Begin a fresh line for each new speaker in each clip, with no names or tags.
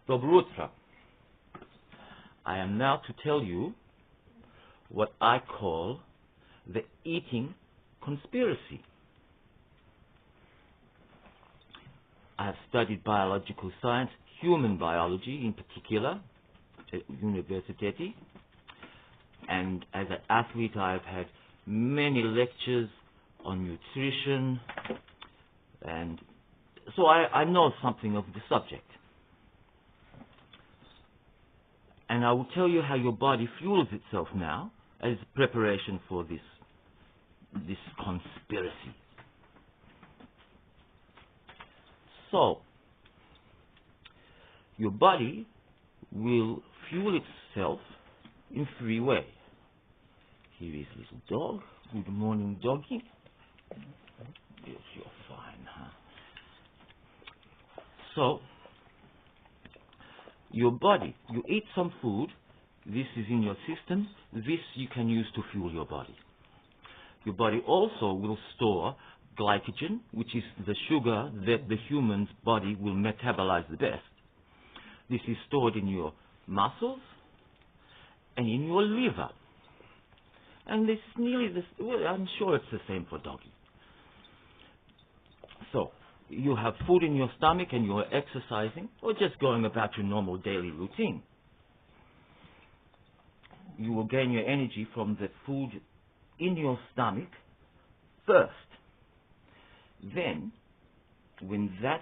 Dobrutra. I am now to tell you what I call the eating conspiracy. I have studied biological science, human biology in particular, at Universiteti, and as an athlete I have had many lectures on nutrition, and so I know something of the subject. And I will tell you how your body fuels itself now as preparation for this conspiracy. So, your body will fuel itself in 3 ways. Here is little dog. Good morning, doggy. Yes, you're fine, huh? So, your body, you eat some food, this is in your system, this you can use to fuel your body. Your body also will store glycogen, which is the sugar that the human's body will metabolize the best. This is stored in your muscles and in your liver. And this is nearly well, I'm sure it's the same for doggy. So, you have food in your stomach and you're exercising or just going about your normal daily routine. You will gain your energy from the food in your stomach first. Then, when that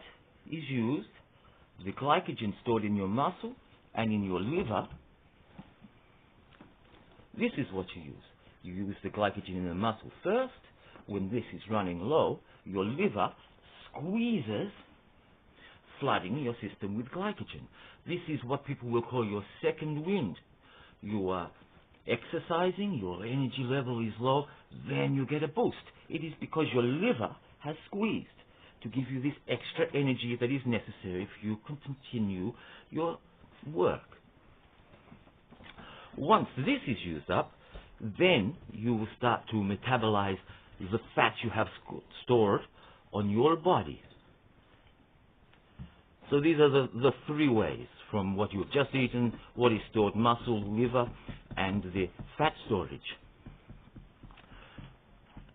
is used, the glycogen stored in your muscle and in your liver, this is what you use. You use the glycogen in the muscle first. When this is running low, your liver squeezes, flooding your system with glycogen. This is what people will call your second wind. You are exercising, your energy level is low, then you get a boost. It is because your liver has squeezed to give you this extra energy that is necessary if you can continue your work. Once this is used up, then you will start to metabolize the fat you have stored on your body. So these are the 3 ways from what you've just eaten, what is stored, muscle, liver, and the fat storage.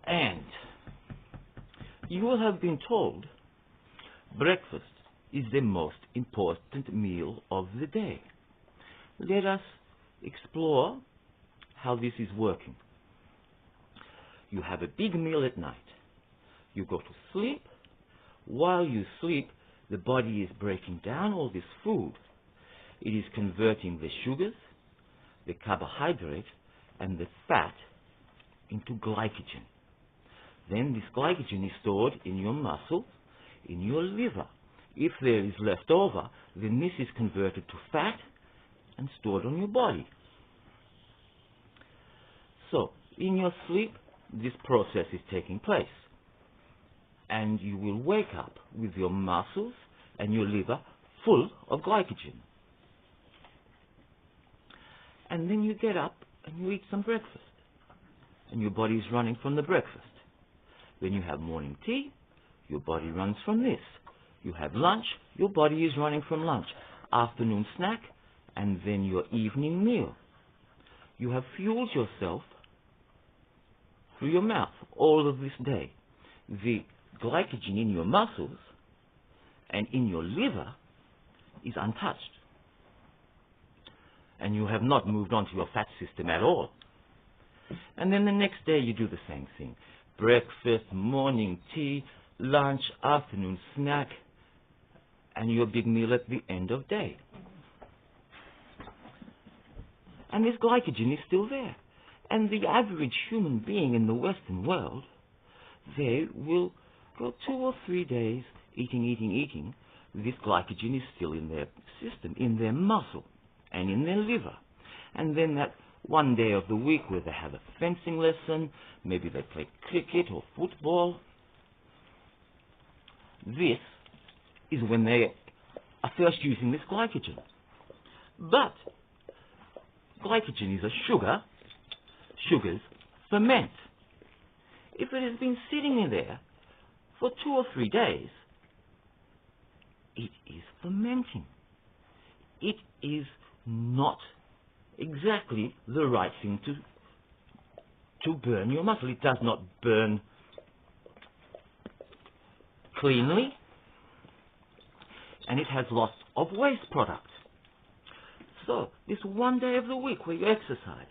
And you will have been told breakfast is the most important meal of the day. Let us explore how this is working. You have a big meal at night. You go to sleep. While you sleep, the body is breaking down all this food. It is converting the sugars, the carbohydrate, and the fat into glycogen. Then this glycogen is stored in your muscle, in your liver. If there is left over, then this is converted to fat and stored on your body. So, in your sleep, this process is taking place. And you will wake up with your muscles and your liver full of glycogen. And then you get up and you eat some breakfast. And your body is running from the breakfast. Then you have morning tea, your body runs from this. You have lunch, your body is running from lunch. Afternoon snack, and then your evening meal. You have fueled yourself through your mouth all of this day. The glycogen in your muscles and in your liver is untouched. And you have not moved on to your fat system at all. And then the next day you do the same thing. Breakfast, morning tea, lunch, afternoon snack, and your big meal at the end of day. And this glycogen is still there. And the average human being in the Western world, they will go 2 or 3 days eating. This glycogen is still in their system, in their muscle, and in their liver. And then that one day of the week where they have a fencing lesson, maybe they play cricket or football, this is when they are first using this glycogen. But glycogen is a sugar. Sugars ferment. If it has been sitting in there for 2 or 3 days, it is fermenting. it is not exactly the right thing to burn your muscle. It does not burn cleanly, and it has lots of waste product. So, this one day of the week where you exercise,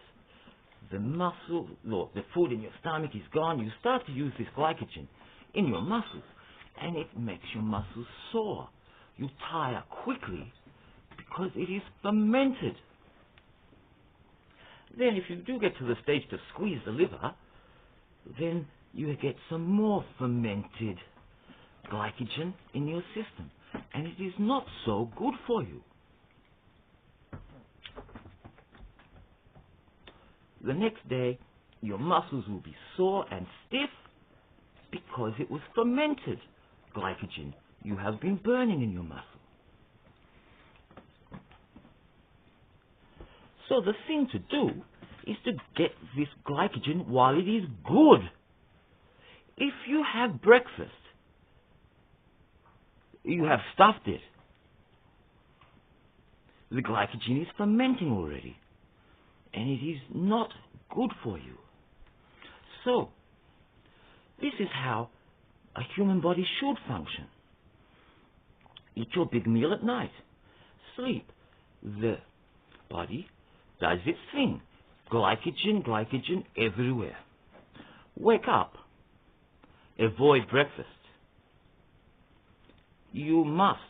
the muscle, the food in your stomach is gone, you start to use this glycogen in your muscles, and it makes your muscles sore. You tire quickly because it is fermented. Then if you do get to the stage to squeeze the liver, then you get some more fermented glycogen in your system, and it is not so good for you. The next day, your muscles will be sore and stiff because it was fermented glycogen you have been burning in your muscle. So the thing to do is to get this glycogen while it is good. If you have breakfast, you have stuffed it, the glycogen is fermenting already, and it is not good for you. So, this is how a human body should function. Eat your big meal at night. Sleep. The body does its thing. Glycogen, glycogen everywhere. Wake up. Avoid breakfast. You must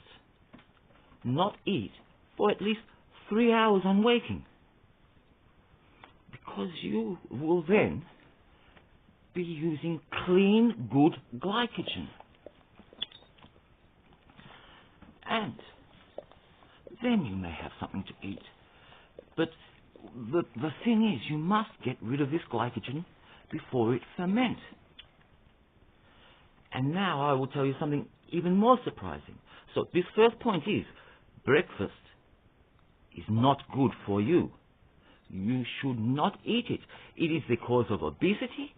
not eat for at least 3 hours on waking, because you will then be using clean, good glycogen. And then you may have something to eat. But the thing is, you must get rid of this glycogen before it ferments. And now I will tell you something even more surprising. So this first point is, breakfast is not good for you. You should not eat it. It is the cause of obesity,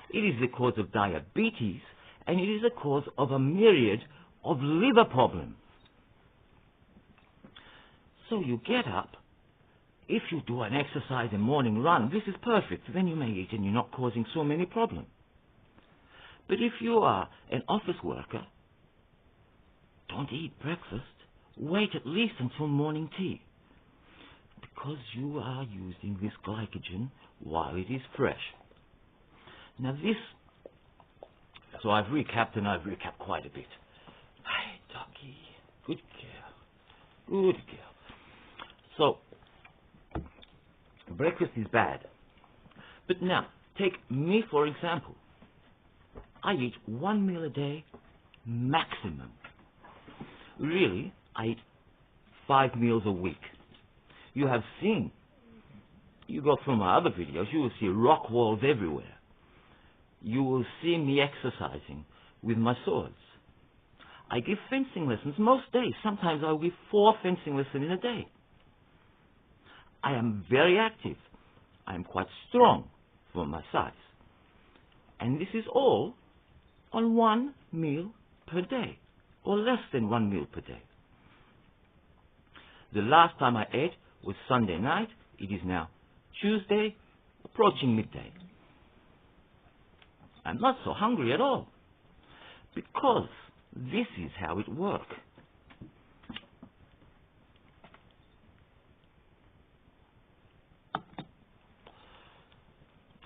it is the cause of diabetes, and it is the cause of a myriad of liver problems. So you get up. If you do an exercise and morning run, this is perfect. Then you may eat and you're not causing so many problems. But if you are an office worker, don't eat breakfast. Wait at least until morning tea, because you are using this glycogen while it is fresh. Now so I've recapped, and I've recapped quite a bit. Hey, Ducky, good girl, good girl. So, breakfast is bad. But now, take me for example. I eat 1 meal a day, maximum. Really, I eat 5 meals a week. You have seen, you go through my other videos, you will see rock walls everywhere. You will see me exercising with my swords. I give fencing lessons most days. Sometimes I'll give 4 fencing lessons in a day. I am very active. I am quite strong for my size. And this is all on 1 meal per day, or less than 1 meal per day. The last time I ate was Sunday night. It is now Tuesday, approaching midday. I'm not so hungry at all, because this is how it works.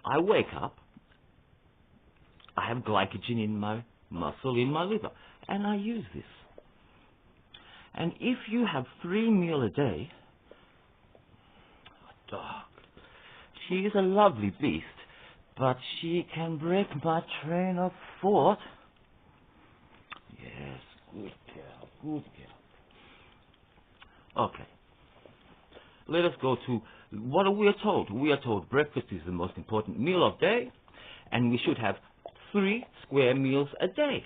I wake up, I have glycogen in my muscle, in my liver, and I use this. And if you have 3 meals a day, dog, she is a lovely beast, but she can break my train of thought. Yes, good girl, good girl. Okay. Let us go to what we are told. We are told breakfast is the most important meal of the day, and we should have 3 square meals a day.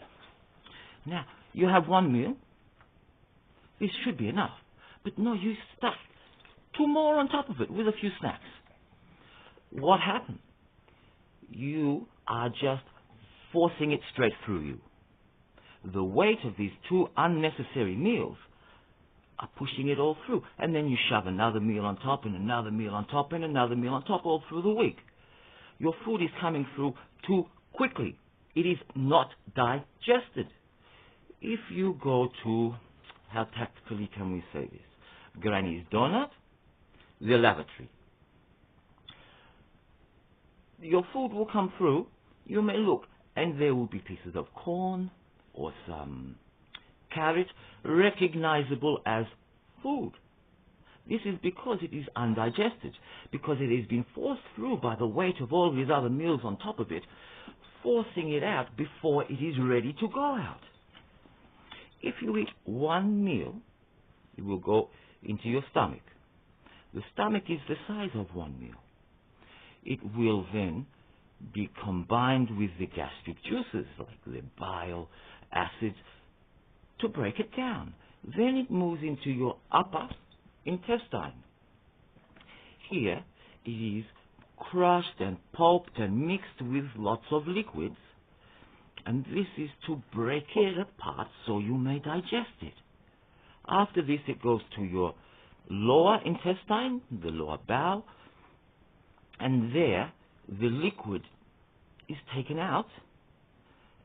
Now, you have 1 meal. This should be enough. But no, you stuff 2 more on top of it with a few snacks. What happened? You are just forcing it straight through you. The weight of these 2 unnecessary meals are pushing it all through. And then you shove another meal on top and another meal on top and another meal on top all through the week. Your food is coming through too quickly. It is not digested. If you go to, how tactfully can we say this? Granny's donut, the lavatory. Your food will come through. You may look, and there will be pieces of corn or some carrot recognizable as food. This is because it is undigested, because it has been forced through by the weight of all these other meals on top of it, forcing it out before it is ready to go out. If you eat one meal, it will go into your stomach. The stomach is the size of one meal. It will then be combined with the gastric juices, like the bile, acids, to break it down. Then it moves into your upper intestine. Here it is crushed and pulped and mixed with lots of liquids, and this is to break it apart so you may digest it. After this, it goes to your lower intestine, the lower bowel, and there the liquid is taken out,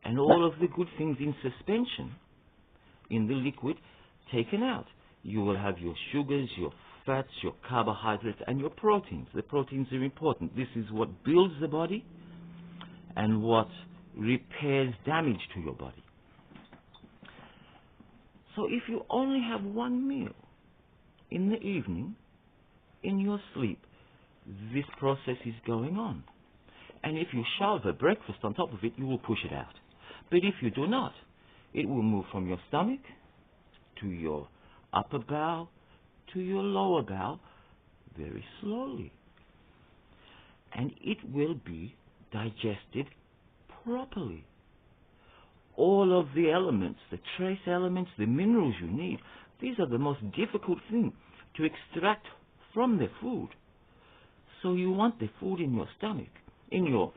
and all of the good things in suspension in the liquid taken out. You will have your sugars, your fats, your carbohydrates, and your proteins. The proteins are important. This is what builds the body and what repairs damage to your body. So if you only have one meal in the evening, in your sleep, this process is going on. And if you shove a breakfast on top of it, you will push it out. But if you do not, it will move from your stomach to your upper bowel to your lower bowel very slowly. And it will be digested properly. All of the elements, the trace elements, the minerals you need, these are the most difficult thing to extract from the food. So you want the food in your stomach, in your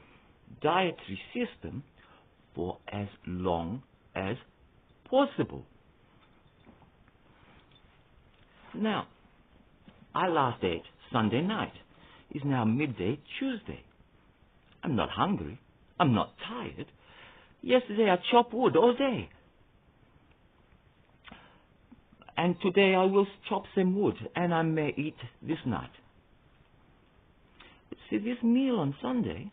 dietary system, for as long as possible. Now, I last ate Sunday night. It's now midday Tuesday. I'm not hungry. I'm not tired. Yesterday I chopped wood all day. And today I will chop some wood, and I may eat this night. But see, this meal on Sunday,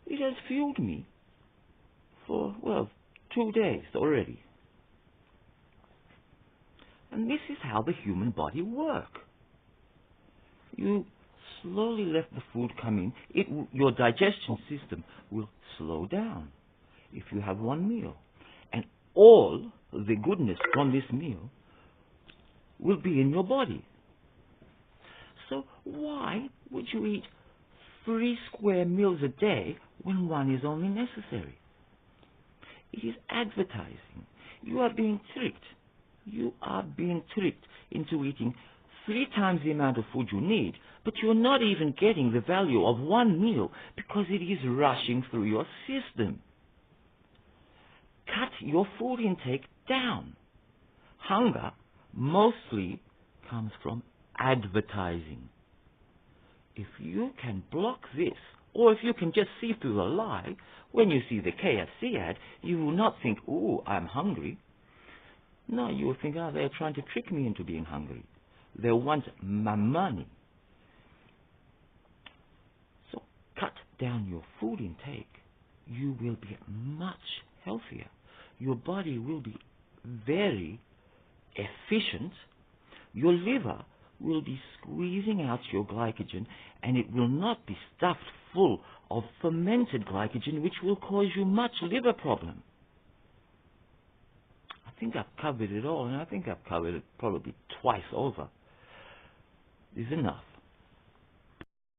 it has fueled me for, 2 days already. And this is how the human body works. You slowly let the food come in. Your digestion system will slow down if you have one meal. And all the goodness from this meal will be in your body. So why would you eat 3 square meals a day when one is only necessary? It is advertising. You are being tricked. You are being tricked into eating 3 times the amount of food you need, but you're not even getting the value of one meal because it is rushing through your system. Cut your food intake down. Hunger mostly comes from advertising. If you can block this, or if you can just see through the lie, when you see the KFC ad, you will not think, "Ooh, I'm hungry." No, you will think, they're trying to trick me into being hungry. They want my money. So cut down your food intake. You will be much healthier. Your body will be very efficient. Your liver will be squeezing out your glycogen, and it will not be stuffed full of fermented glycogen, which will cause you much liver problem. I think I've covered it all, and I think I've covered it probably twice over. Is enough.